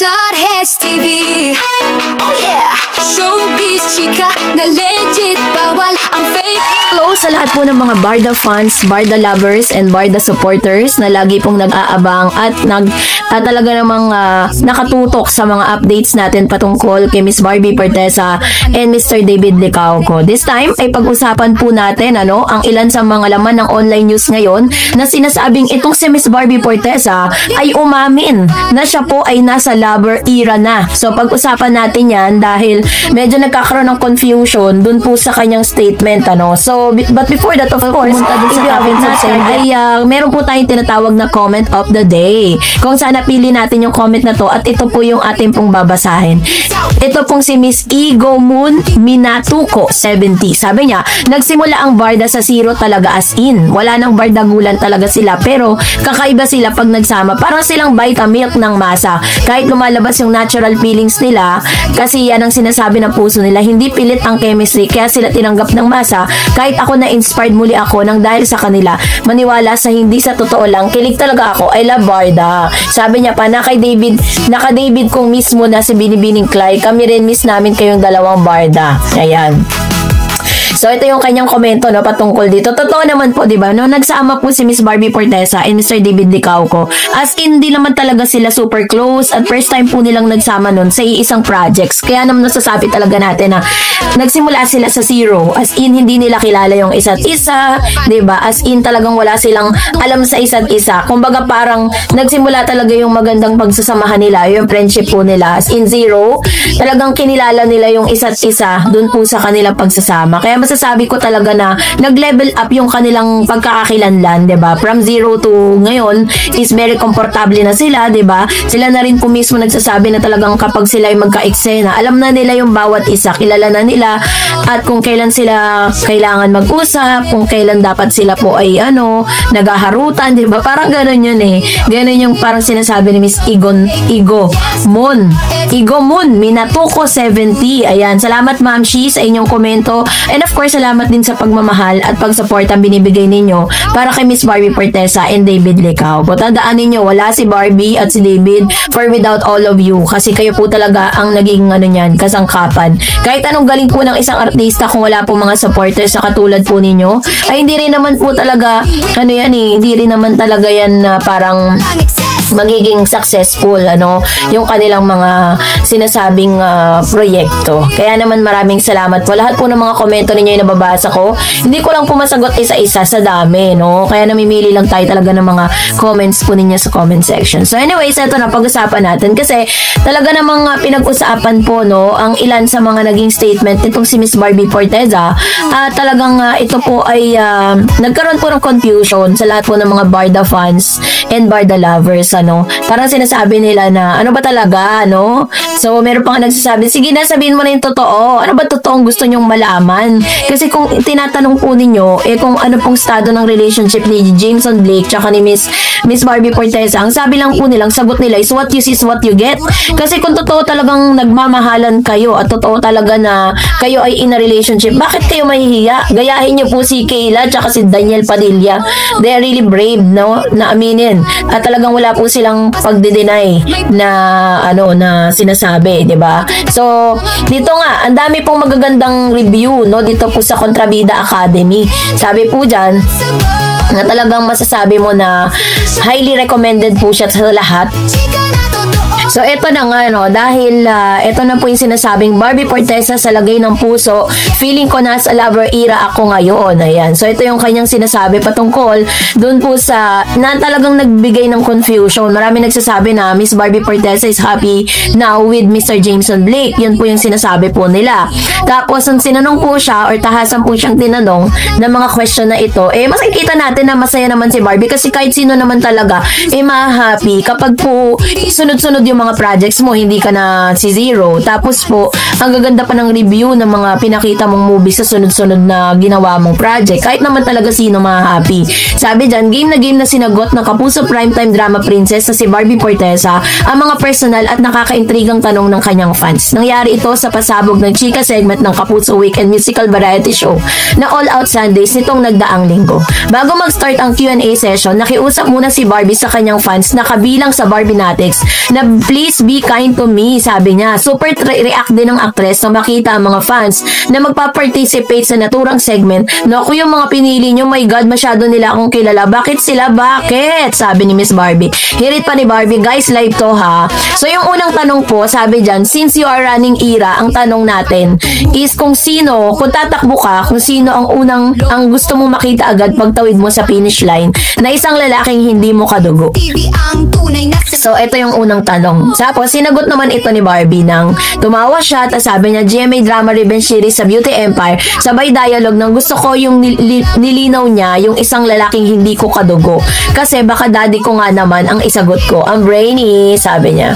Starheads TV. Oh yeah. Showbiz chika na legit, bawal ang fake. Hello sa lahat po ng mga Barda fans, Barda lovers, and Barda supporters na lagi pong nag-aabang at talaga namang nakatutok sa mga updates natin patungkol kay Miss Barbie Forteza and Mr. David Licauco. This time ay pag-usapan po natin ang ilan sa mga laman ng online news ngayon na sinasabing itong si Miss Barbie Forteza ay umamin na siya po ay nasa lover era na. So pag-usapan natin yan dahil medyo nagkakaroon ng confusion dun po sa kanyang statement. So but before that, of course, if you haven't subscribed, ay meron po tayong tinatawag na comment of the day. Kung saan napili natin yung comment na to at ito po yung ating pong babasahin. Ito pong si Miss Ego Moon Minatuko 70. Sabi niya, nagsimula ang Barda sa zero talaga, as in. Wala nang bardagulan talaga sila, pero kakaiba sila pag nagsama. Parang silang Vitamilk ng masa. Kahit lumalabas yung natural feelings nila, kasi yan ang sinasabi ng puso nila, hindi pilit ang chemistry, kaya sila tinanggap ng masa. Kahit ako na-inspired muli ako nang dahil sa kanila. Maniwala sa hindi sa totoo lang, kilig talaga ako. I love Barda. Sabi niya pa, naka David kong mismo na si Binibining Clay. Kami rin miss namin kayong dalawang Barda. Ayan. So, ito yung kanyang komento patungkol dito. Totoo naman po, di ba? Nagsama po si Miss Barbie Forteza and Mr. David Licauco. As in, di naman talaga sila super close at first time po nilang nagsama nun sa iisang projects. Kaya naman nasasabi talaga natin na nagsimula sila sa zero. As in, hindi nila kilala yung isa't isa, di ba? As in, talagang wala silang alam sa isa't isa. Kumbaga, parang nagsimula talaga yung magandang pagsasamahan nila, yung friendship po nila. As in, zero, talagang kinilala nila yung isa't isa dun po sa kanilang pagsasama. Kaya masasabi ko talaga na nag-level up yung kanilang pagkakakilanlan, 'di ba? From zero to ngayon is very komportable na sila, 'di ba? Sila na rin po mismo nagsasabi na talagang kapag sila ay magka-eksena, alam na nila yung bawat isa, kilala na nila at kung kailan sila kailangan mag-usap, kung kailan dapat sila po ay nagaharutan, 'di ba? Parang ganoon yun eh. Ganoon yung parang sinasabi ni Miss Ego Moon Minatuko 70. Ayan, salamat Ma'am Shi sa inyong komento. And of course, salamat din sa pagmamahal at pag-support ang binibigay ninyo para kay Miss Barbie Forteza and David Licauco. Tandaan ninyo, wala si Barbie at si David for without all of you. Kasi kayo po talaga ang naging kasangkapan. Kahit anong galing po ng isang artista, kung wala po mga supporters na katulad po ninyo, ay hindi rin naman po talaga, hindi rin naman talaga yan parang magiging successful yung kanilang mga sinasabing proyekto. Kaya naman maraming salamat po. Lahat po ng mga komento ninyo yung nababasa ko. Hindi ko lang po masagot isa-isa sa dami, Kaya namimili lang tayo talaga ng mga comments po ninyo sa comment section. So anyways, ito na pag-usapan natin kasi talaga namang pinag-usapan po ang ilan sa mga naging statement nitong si Miss Barbie Forteza. Talagang ito po ay nagkaroon po ng confusion sa lahat po ng mga Barda fans and Barda lovers. Parang sinasabi nila na ano ba talaga, So, meron pa nga nagsasabi, sige na, sabihin mo na yung totoo. Ano ba totoong gusto nyong malaman? Kasi kung tinatanong po ninyo, kung ano pong estado ng relationship ni Jameson Blake tsaka ni Miss Barbie Forteza, ang sabi lang po nilang, sagot nila is what you see is what you get. Kasi kung totoo talagang nagmamahalan kayo at totoo talaga na kayo ay in a relationship, bakit kayo mahihiya? Gayahin nyo po si Kayla tsaka si Daniel Padilla. They are really brave, na aminin. At talagang wala po silang pagde-deny na sinasabi, 'di ba? So, dito nga, ang dami pong magagandang review dito po sa Contrabida Academy. Sabi po diyan na talagang masasabi mo na highly recommended po siya sa lahat. So, ito na nga, dahil ito na po yung sinasabing Barbie Forteza sa lagay ng puso, feeling ko nasa lover era ako ngayon. Ayan. So, ito yung kanyang sinasabi patungkol dun po sa na talagang nagbigay ng confusion. Marami nagsasabi na Miss Barbie Forteza is happy now with Mr. Jameson Blake. Yan po yung sinasabi po nila. Tapos, ang sinanong po siya or tahasan po siyang tinanong ng mga question na ito, makikita natin na masaya naman si Barbie kasi kahit sino naman talaga, ma-happy kapag po sunod-sunod yung mga projects mo, hindi ka na si zero. Tapos po, ang gaganda pa ng review ng mga pinakita mong movie sa sunod-sunod na ginawa mong project. Kahit naman talaga sino ma-happy. Sabi dyan, game na sinagot ng Kapuso Primetime Drama Princess na si Barbie Forteza ang mga personal at nakakaintrigang tanong ng kanyang fans. Nangyari ito sa pasabog ng chika segment ng Kapuso Weekend musical variety show na All Out Sundays nitong nagdaang linggo. Bago mag-start ang Q&A session, nakiusap muna si Barbie sa kanyang fans na kabilang sa Barbinatics na please be kind to me, sabi niya. Super react din ng actress na makita ang mga fans na magpa-participate sa naturang segment. Naku, yung mga pinili nyo, my God, masyado nila akong kilala. Bakit sila? Bakit? Sabi ni Miss Barbie. Hirit pa ni Barbie, guys, live to ha. So yung unang tanong po, sabi dyan, since you are running era, ang tanong natin is kung tatakbo ka, kung sino ang gusto mo makita agad pagtawid mo sa finish line na isang lalaking hindi mo kadugo. So ito yung unang tanong. Tapos sinagot naman ito ni Barbie nang tumawa siya, tapos sabi niya, GMA Drama Revenge Series sa Beauty Empire, sabay dialogue ng gusto ko yung nilinaw niya yung isang lalaking hindi ko kadugo. Kasi baka daddy ko nga naman ang isagot ko. Ang brainy, sabi niya.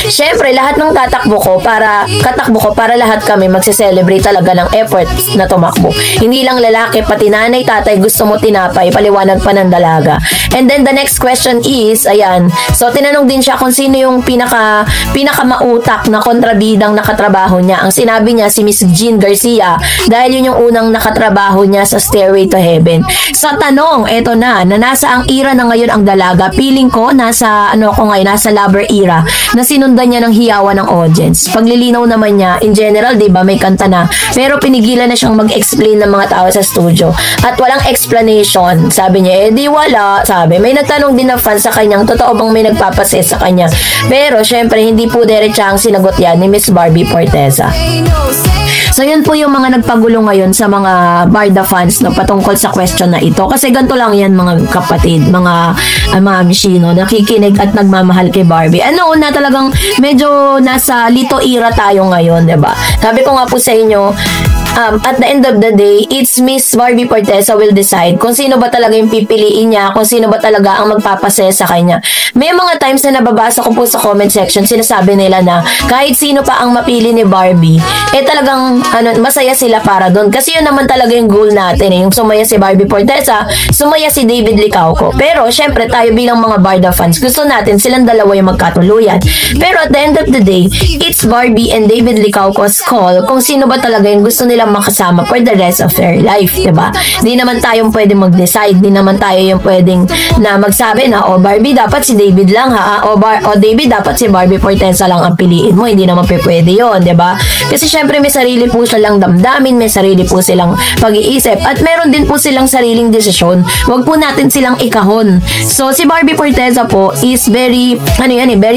Siyempre, lahat ng katakbo ko para lahat kami magse-celebrate talaga ng effort na tumakbo. Hindi lang lalaki, pati nanay, tatay, gusto mo tinapay, paliwanag pa ng dalaga. And then the next question is, ayan, so tinanong din siya kung sino yung pinaka mautak na kontrabidang nakatrabaho niya. Ang sinabi niya si Miss Jean Garcia dahil yun yung unang nakatrabaho niya sa Stairway to Heaven. Sa tanong, eto na nasa ang era na ngayon ang dalaga, feeling ko nasa lover era na sinundan niya ng hiyawan ng audience. Paglilinaw naman niya, in general, di ba, may kanta na, pero pinigilan na siyang mag-explain ng mga tao sa studio. At walang explanation. Sabi niya, di wala. Sabi, may nagtanong din na fan sa kanyang, totoo bang may nagpapaset sa kanya? Pero, syempre, hindi po diretsahang sinagot yan ni Miss Barbie Forteza. So, yun po yung mga nagpagulo ngayon sa mga Barda fans no, patungkol sa question na ito. Kasi ganito lang yan mga kapatid, mga mishino, nakikinig at nagmamahal kay Barbie. Ano na talagang medyo nasa Lito era tayo ngayon, diba? Sabi ko nga po sa inyo, at the end of the day, it's Miss Barbie Forteza will decide kung sino ba talaga yung pipiliin niya, kung sino ba talaga ang magpapasaya sa kanya. May mga times na nababasa ko po sa comment section, sinasabi nila na kahit sino pa ang mapili ni Barbie, talagang masaya sila para doon. Kasi yun naman talaga yung goal natin, yung sumaya si Barbie Forteza, sumaya si David Licauco. Pero syempre tayo bilang mga Barda fans, gusto natin silang dalawa yung magkatuluyan. Pero at the end of the day, it's Barbie and David Licauco's call kung sino ba talaga yung gusto nila makasama for the rest of their life, diba? Di naman tayong pwedeng mag-decide, di naman tayo yung pwedeng na magsabi na, Barbie, dapat si David lang ha, o David, dapat si Barbie Forteza lang ang piliin mo, hindi naman pwede yun, diba? Kasi syempre may sarili po silang damdamin, may sarili po silang pag-iisip, at meron din po silang sariling desisyon, wag po natin silang ikahon. So, si Barbie Forteza po is very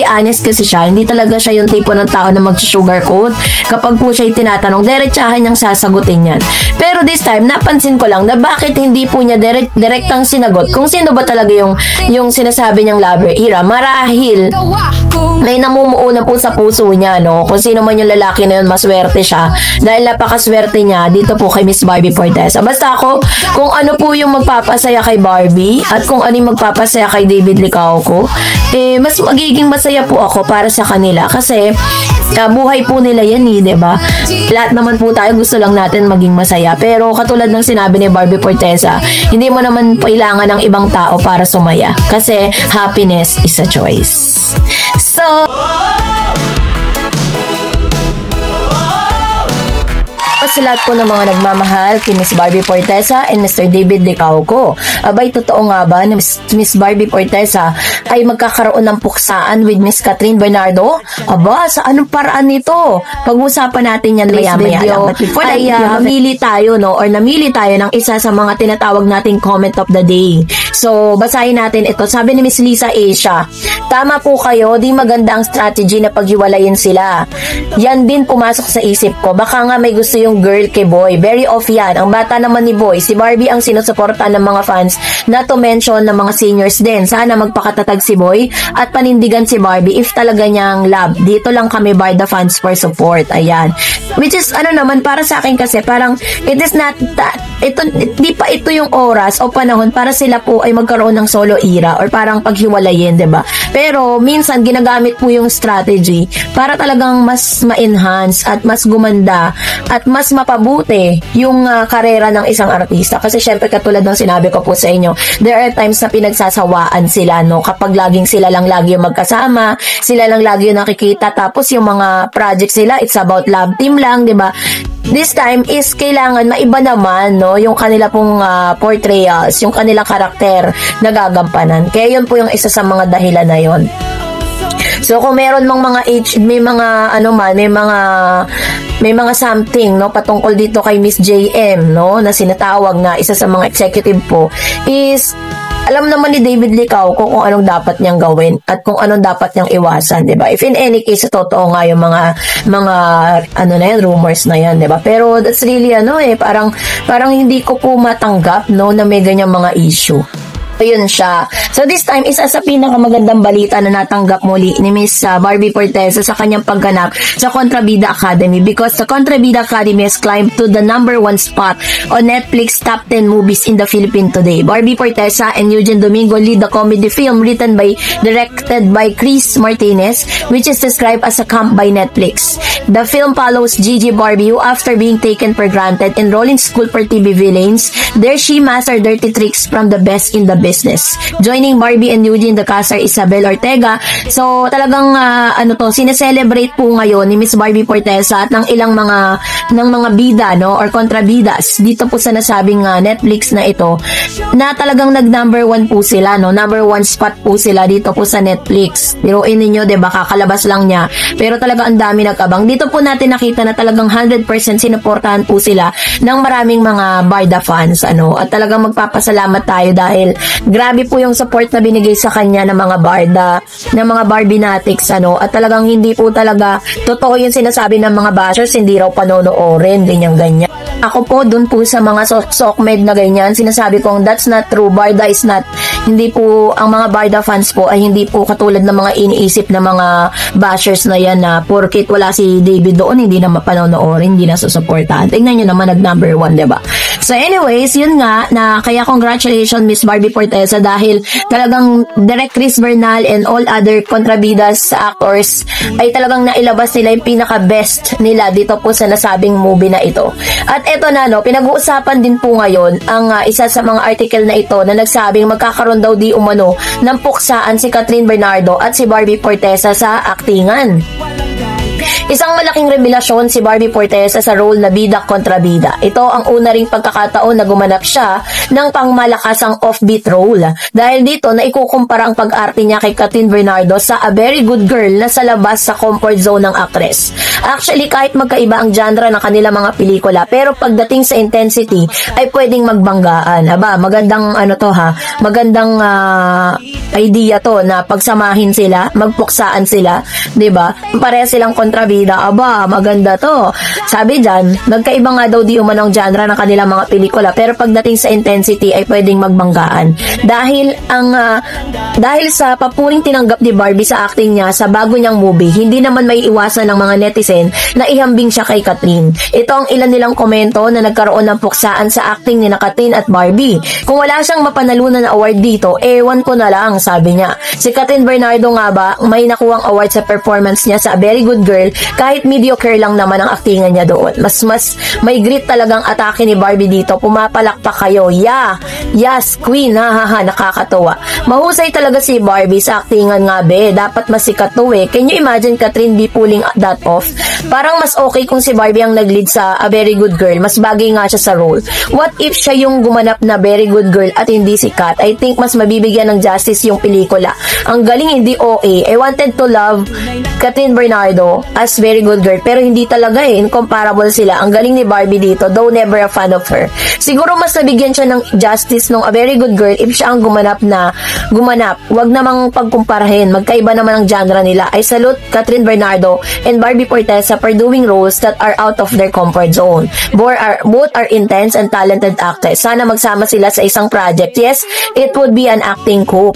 honest kasi siya, hindi talaga siya yung tipo ng tao na mag-sugarcoat. Kapag po siya tinatanong, diretsahan niyang sasagutin yan. Pero this time, napansin ko lang na bakit hindi po niya direktang sinagot kung sino ba talaga yung sinasabi niyang lover era. Marahil may namumuo na po sa puso niya, no? Kung sino man yung lalaki na yun, maswerte siya. Dahil napakaswerte niya dito po kay Miss Barbie Forteza. Basta ako, kung ano po yung magpapasaya kay Barbie at kung ano yung magpapasaya kay David Licauco, mas magiging masaya po ako para sa kanila. Kasi, buhay po nila yan diba? Lahat naman po tayo gusto lang natin maging masaya. Pero katulad ng sinabi ni Barbie Forteza, hindi mo naman kailangan ng ibang tao para sumaya. Kasi happiness is a choice. So, sa lahat po ng mga nagmamahal kay Miss Barbie Forteza and Mr. David Licauco. Abay, totoo nga ba na Miss Barbie Forteza ay magkakaroon ng puksaan with Miss Catherine Bernardo? Aba, sa anong paraan nito? Pag-usapan natin yan maya-maya lang. But before ay namili tayo ng isa sa mga tinatawag nating comment of the day. So, basahin natin ito. Sabi ni Miss Lisa Asia, tama po kayo, di maganda ang strategy na paghiwalayin sila. Yan din pumasok sa isip ko. Baka nga may gusto yung girl kay Boy. Very off yan. Ang bata naman ni Boy, si Barbie ang sinusuportahan ng mga fans, not to mention ng mga seniors din. Sana magpakatatag si Boy at panindigan si Barbie if talaga niyang love. Dito lang kami Barda fans for support. Ayan. Which is, naman, para sa akin kasi, parang, it is not that, di pa ito yung oras o panahon para sila po ay magkaroon ng solo era or parang paghiwalayin, diba? Pero, minsan, ginagamit po yung strategy para talagang mas ma-enhance at mas gumanda at mas mapabuti yung karera ng isang artista. Kasi syempre katulad ng sinabi ko po sa inyo, there are times na pinagsasawaan sila, no? Kapag laging sila lang lagi yung magkasama, sila lang lagi yung nakikita, tapos yung mga projects sila, it's about love team lang, di ba? This time is kailangan maiba naman, no? Yung kanila pong portrayals, yung kanilang karakter na gagampanan. Kaya yun po yung isa sa mga dahilan na yun. So kung meron mang mga may mga ano man, may mga something no patungkol dito kay Miss JM no na sinatawag na isa sa mga executive po is alam naman ni David Licao kung anong dapat niyang gawin at kung anong dapat niyang iwasan, 'di ba? If in any case totoo nga yung mga ano na yan, rumors na yan, 'di ba? Pero that's really parang hindi ko po matanggap no na may ganyang mga issue. Ayun siya. So this time, isa sa pinakamagandang balita na natanggap muli ni Miss Barbie Forteza sa kanyang pagganap sa Kontrabida Academy because the Kontrabida Academy has climbed to the #1 spot on Netflix top 10 movies in the Philippines today. Barbie Forteza and Eugene Domingo lead the comedy film directed by Chris Martinez, which is described as a camp by Netflix. The film follows Gigi Barbie who, after being taken for granted, enrolled in school for TV villains. There she mastered dirty tricks from the best in the business. Joining Barbie and Eugene, the cast are Isabel Ortega. So talagang sineselebrate po ngayon ni Miss Barbie Forteza at ng ilang mga bida no or kontrabidas dito po sa nasabing Netflix na ito na talagang nag-number 1 po sila no, number 1 spot po sila dito po sa Netflix. Pero ninyo 'di ba kakalabas lang niya pero talaga ang dami nag-abang. Dito po natin nakita na talagang 100% sinuportahan po sila ng maraming mga Barda fans at talagang magpapasalamat tayo dahil grabe po yung support na binigay sa kanya ng mga Barda, ng mga Barbinatics at talagang hindi po talaga totoo yung sinasabi ng mga bashers, hindi raw panonoorin, ganyan. Ako po dun po sa mga sokmed na ganyan, sinasabi kong that's not true. Barda is not, hindi po, ang mga Barda fans po ay hindi po katulad ng mga iniisip ng mga bashers na yan na porkit wala si David doon, hindi na mapanonoorin, hindi na susuportahan. Tingnan nyo naman nag-number 1, diba? So anyways, yun nga, na kaya congratulations Miss Barbie Forteza dahil talagang Direk Chris Bernal and all other kontrabidas actors ay talagang nailabas nila yung pinaka-best nila dito po sa nasabing movie na ito. At eto na pinag-uusapan din po ngayon ang isa sa mga article na ito na nagsabing magkakaroon daw di umano ng puksaan si Catherine Bernardo at si Barbie Forteza sa aktingan. Isang malaking revelasyon si Barbie Forteza sa role na bida kontra bida. Ito ang una ring pagkakataon na gumanap siya ng pangmalakasang offbeat role. Dahil dito na ikukumpara ang pag-arte niya kay Catherine Bernardo sa A Very Good Girl na sa labas sa comfort zone ng actress. Actually, kahit magkaiba ang genre ng kanilang mga pelikula, pero pagdating sa intensity ay pwedeng magbanggaan. Aba, magandang magandang idea to na pagsamahin sila, magpuksaan sila, 'di ba? Pareha silang kontrabida. Aba, maganda to. Sabi dyan, magkaiba nga daw di umanong genre ng kanilang mga pelikula, pero pagdating sa intensity ay pwedeng magbanggaan. Dahil sa papuring tinanggap ni Barbie sa acting niya sa bago niyang movie, hindi naman may iwasan ng mga netizen na ihambing siya kay Catherine. Ito ang ilan nilang komento na nagkaroon ng puksaan sa acting ni Catherine at Barbie. Kung wala siyang mapanalunan na award dito, ewan ko na lang, sabi niya. Si Catherine Bernardo nga ba, may nakuwang award sa performance niya sa A Very Good Girl, kahit mediocre lang naman ang aktingan niya doon. Mas may grit talagang atake ni Barbie dito. Pumapalakpak kayo. Yeah! Yes, queen! Ha, nakakatawa. Mahusay talaga si Barbie sa aktingan nga be. Dapat masikat to eh. Can you imagine Catherine be pulling that off? Parang mas okay kung si Barbie ang nag-lead sa A Very Good Girl. Mas bagay nga siya sa role. What if siya yung gumanap na Very Good Girl at hindi si Kat? I think mas mabibigyan ng justice yung pelikula. Ang galing, hindi OA. I wanted to love Catherine Bernardo as Very Good Girl, pero hindi talaga incomparable sila. Ang galing ni Barbie dito, though never a fan of her. Siguro mas nabigyan siya ng justice nung A Very Good Girl if siya ang gumanap. Wag namang pagkumparahin, magkaiba naman ang genre nila. I salute Catherine Bernardo and Barbie Forteza for doing roles that are out of their comfort zone. Both are intense and talented actors. Sana magsama sila sa isang project. Yes, it would be an acting coup.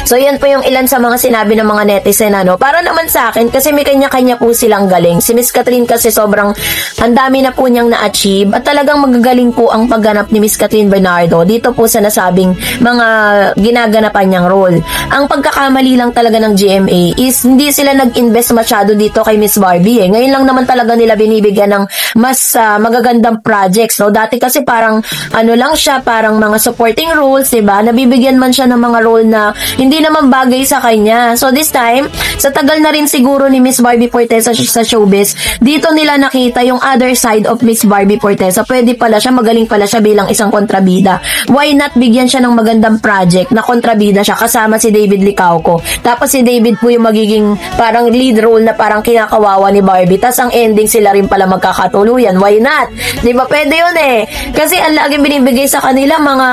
So yan po yung ilan sa mga sinabi ng mga netizen Para naman sa akin, kasi may kanya-kanya po silang galing. Si Miss Catherine kasi sobrang ang dami na po niyang na-achieve at talagang magagaling po ang pagganap ni Miss Catherine Bernardo dito po sa nasabing mga ginaganapan niyang role. Ang pagkakamali lang talaga ng GMA is hindi sila nag-invest masyado dito kay Miss Barbie Ngayon lang naman talaga nila binibigyan ng mas magagandang projects. Dati kasi parang lang siya, parang mga supporting roles, diba? Nabibigyan man siya ng mga role na hindi naman bagay sa kanya. So this time, Sa tagal na rin siguro ni Miss Barbie Fortesa sa showbiz, dito nila nakita yung other side of Miss Barbie Fortesa. Pwede pala siya, magaling pala siya bilang isang kontrabida. Why not bigyan siya ng magandang project na kontrabida siya kasama si David Licauco. Tapos si David po yung magiging parang lead role na parang kinakawawa ni Barbie. Tapos ang ending sila rin pala magkakatuluyan. Why not? Di ba pwede yun eh? Kasi ang laging binibigay sa kanila mga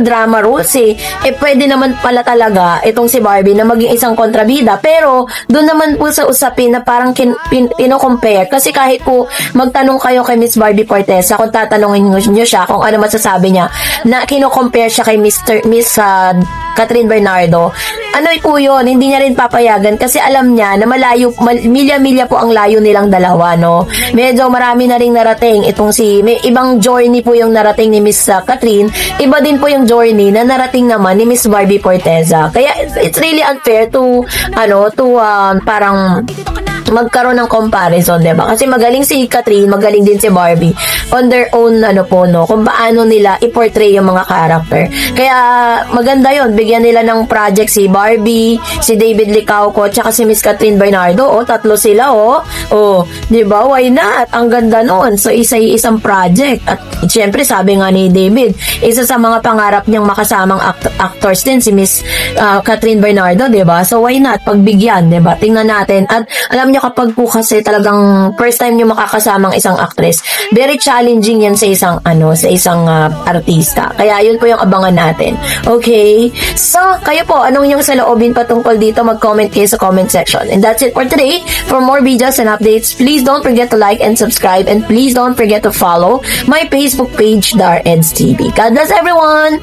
drama roles eh. Pwede naman pala talaga itong si Barbie na maging isang kontrabida. Pero doon naman po sa usapin na parang pino-compare. Kasi kahit po magtanong kayo kay Miss Barbie Fortesa, kung tatanungin nyo siya kung ano masasabi niya, na kino-compare siya kay Miss Catherine Bernardo, ano po yun, hindi niya rin papayagan kasi alam niya na milya-milya po ang layo nilang dalawa, no? Medyo marami na ring narating itong may ibang journey po yung narating ni Miss Catherine, iba din po yung journey na narating naman ni Miss Barbie Fortesa. Kaya it's really unfair to parang magkaroon ng comparison, diba? Kasi magaling si Catherine, magaling din si Barbie on their own, kung paano nila i-portray yung mga character. Kaya maganda yon, bigyan nila ng project si Barbie, si David Licauco, tsaka si Miss Catherine Bernardo. Tatlo sila, diba? Why not? Ang ganda nun. So, isang project. At syempre, sabi nga ni David, isa sa mga pangarap niyang makasamang actors din si Miss Catherine Bernardo, diba? So, why not? Pagbigyan, diba? Tingnan natin. At alam niyo, kapag po kasi talagang first time niyo makakasamang isang actress, very challenging yan sa isang artista. Kaya yun po yung abangan natin. Okay? So, kayo po, anong yung saloobin patungkol dito? Mag-comment kayo sa comment section. And that's it for today. For more videos and updates, please don't forget to like and subscribe, and please don't forget to follow my Facebook page, Dar Eds TV. God bless everyone!